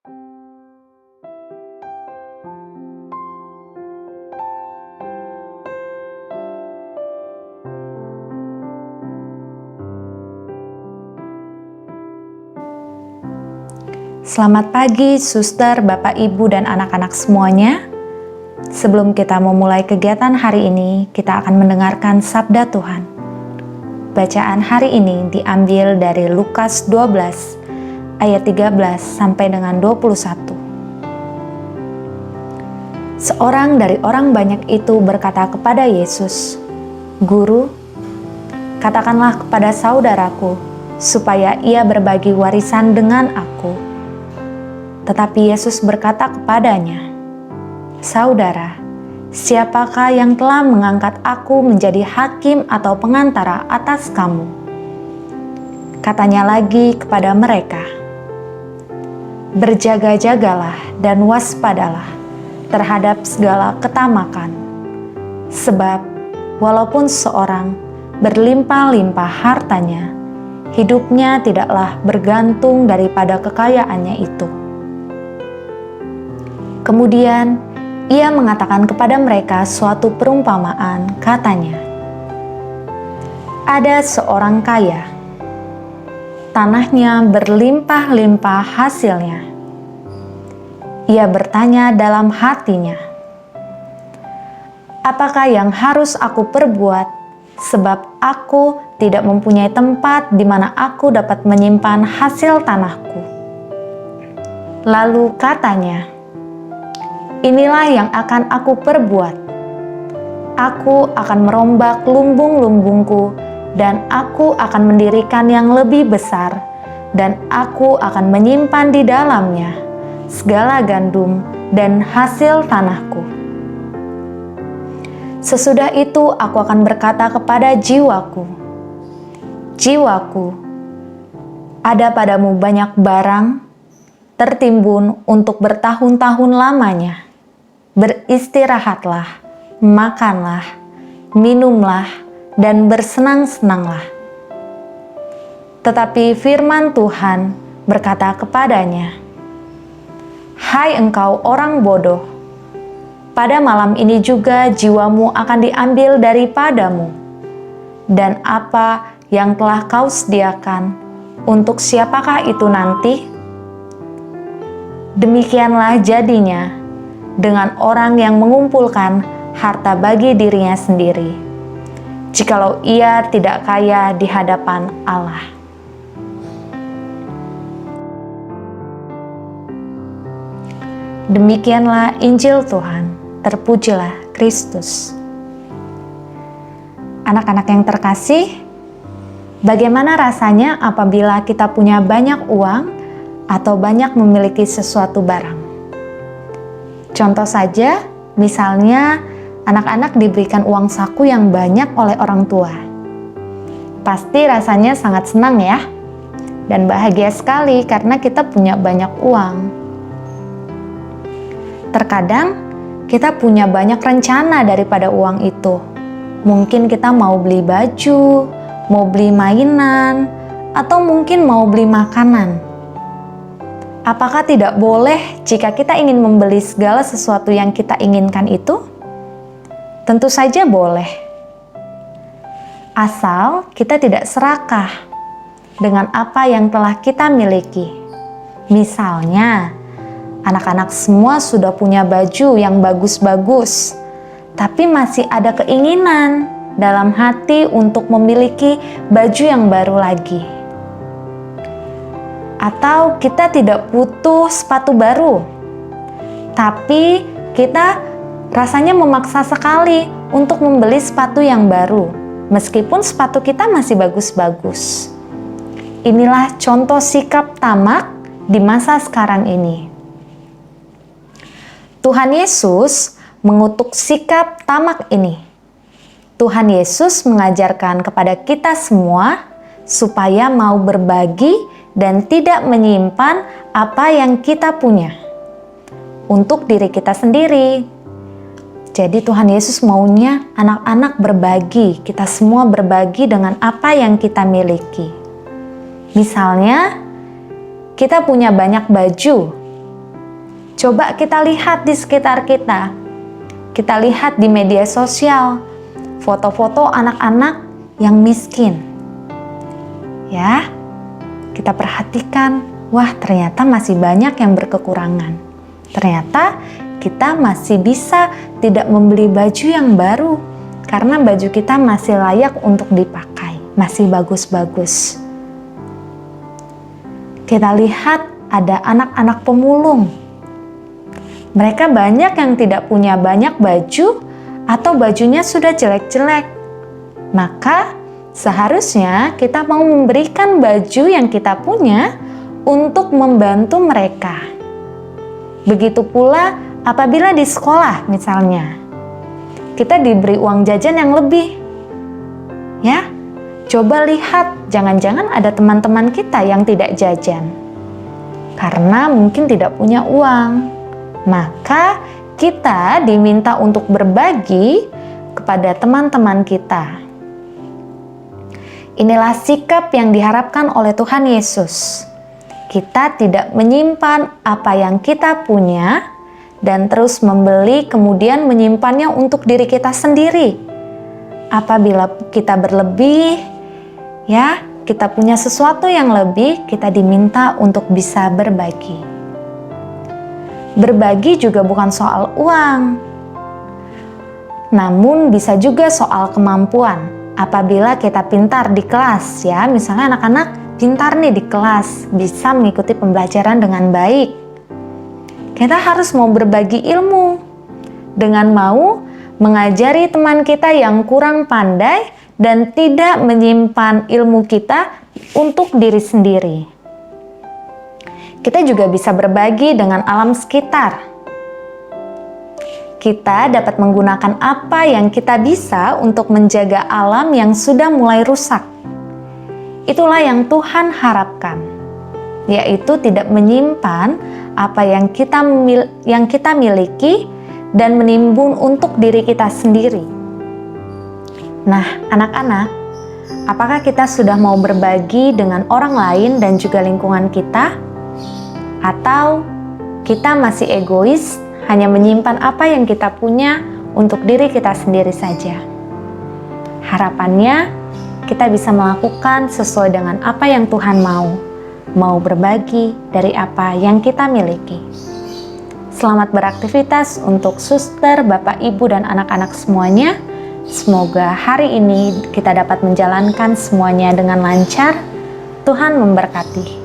Selamat pagi, suster, bapak, ibu, dan anak-anak semuanya. Sebelum kita memulai kegiatan hari ini, kita akan mendengarkan sabda Tuhan. Bacaan hari ini diambil dari Lukas 12, ayat 13 sampai dengan 21. Seorang dari orang banyak itu berkata kepada Yesus, "Guru, katakanlah kepada saudaraku, supaya ia berbagi warisan dengan aku." Tetapi Yesus berkata kepadanya, "Saudara, siapakah yang telah mengangkat aku menjadi hakim atau pengantara atas kamu?" Katanya lagi kepada mereka, "Berjaga-jagalah dan waspadalah terhadap segala ketamakan. Sebab walaupun seorang berlimpah-limpah hartanya, hidupnya tidaklah bergantung daripada kekayaannya itu." Kemudian ia mengatakan kepada mereka suatu perumpamaan, katanya, "Ada seorang kaya, tanahnya berlimpah-limpah hasilnya. Ia bertanya dalam hatinya, 'Apakah yang harus aku perbuat, sebab aku tidak mempunyai tempat di mana aku dapat menyimpan hasil tanahku?' Lalu katanya, 'Inilah yang akan aku perbuat. Aku akan merombak lumbung-lumbungku dan aku akan mendirikan yang lebih besar, dan aku akan menyimpan di dalamnya segala gandum dan hasil tanahku. Sesudah itu aku akan berkata kepada jiwaku, jiwaku, ada padamu banyak barang tertimbun untuk bertahun-tahun lamanya. Beristirahatlah, makanlah, minumlah, dan bersenang-senanglah.' Tetapi firman Tuhan berkata kepadanya, 'Hai engkau orang bodoh, pada malam ini juga jiwamu akan diambil daripadamu, dan apa yang telah kau sediakan, untuk siapakah itu nanti?' Demikianlah jadinya dengan orang yang mengumpulkan harta bagi dirinya sendiri, jikalau ia tidak kaya di hadapan Allah." Demikianlah Injil Tuhan, terpujilah Kristus. Anak-anak yang terkasih, bagaimana rasanya apabila kita punya banyak uang atau banyak memiliki sesuatu barang? Contoh saja, misalnya anak-anak diberikan uang saku yang banyak oleh orang tua. Pasti rasanya sangat senang ya, dan bahagia sekali karena kita punya banyak uang. Terkadang kita punya banyak rencana daripada uang itu. Mungkin kita mau beli baju, mau beli mainan, atau mungkin mau beli makanan. Apakah tidak boleh jika kita ingin membeli segala sesuatu yang kita inginkan itu? Tentu saja boleh. Asal kita tidak serakah dengan apa yang telah kita miliki. Misalnya, anak-anak semua sudah punya baju yang bagus-bagus, tapi masih ada keinginan dalam hati untuk memiliki baju yang baru lagi. Atau kita tidak butuh sepatu baru, tapi kita rasanya memaksa sekali untuk membeli sepatu yang baru, meskipun sepatu kita masih bagus-bagus. Inilah contoh sikap tamak di masa sekarang ini. Tuhan Yesus mengutuk sikap tamak ini. Tuhan Yesus mengajarkan kepada kita semua supaya mau berbagi dan tidak menyimpan apa yang kita punya untuk diri kita sendiri. Jadi Tuhan Yesus maunya anak-anak berbagi, kita semua berbagi dengan apa yang kita miliki. Misalnya, kita punya banyak baju, Coba kita lihat di sekitar kita. Kita lihat di media sosial, foto-foto anak-anak yang miskin. Ya, kita perhatikan, wah ternyata masih banyak yang berkekurangan. Ternyata kita masih bisa tidak membeli baju yang baru karena baju kita masih layak untuk dipakai, masih bagus-bagus. Kita lihat ada anak-anak pemulung. Mereka banyak yang tidak punya banyak baju atau bajunya sudah jelek-jelek. Maka seharusnya kita mau memberikan baju yang kita punya untuk membantu mereka. Begitu pula apabila di sekolah misalnya, kita diberi uang jajan yang lebih. Ya, coba lihat, jangan-jangan ada teman-teman kita yang tidak jajan karena mungkin tidak punya uang. Maka kita diminta untuk berbagi kepada teman-teman kita. Inilah sikap yang diharapkan oleh Tuhan Yesus. Kita tidak menyimpan apa yang kita punya dan terus membeli kemudian menyimpannya untuk diri kita sendiri. Apabila kita berlebih, ya, kita punya sesuatu yang lebih, kita diminta untuk bisa berbagi. Berbagi juga bukan soal uang, namun bisa juga soal kemampuan. Apabila kita pintar di kelas, ya, misalnya anak-anak pintar nih di kelas, bisa mengikuti pembelajaran dengan baik. Kita harus mau berbagi ilmu dengan mau mengajari teman kita yang kurang pandai dan tidak menyimpan ilmu kita untuk diri sendiri. Kita juga bisa berbagi dengan alam sekitar. Kita dapat menggunakan apa yang kita bisa untuk menjaga alam yang sudah mulai rusak. Itulah yang Tuhan harapkan, yaitu tidak menyimpan apa yang kita miliki dan menimbun untuk diri kita sendiri. Nah, anak-anak, apakah kita sudah mau berbagi dengan orang lain dan juga lingkungan kita? Atau kita masih egois, hanya menyimpan apa yang kita punya untuk diri kita sendiri saja? Harapannya, kita bisa melakukan sesuai dengan apa yang Tuhan mau berbagi dari apa yang kita miliki. Selamat beraktivitas untuk suster, bapak, ibu, dan anak-anak semuanya. Semoga hari ini kita dapat menjalankan semuanya dengan lancar. Tuhan memberkati.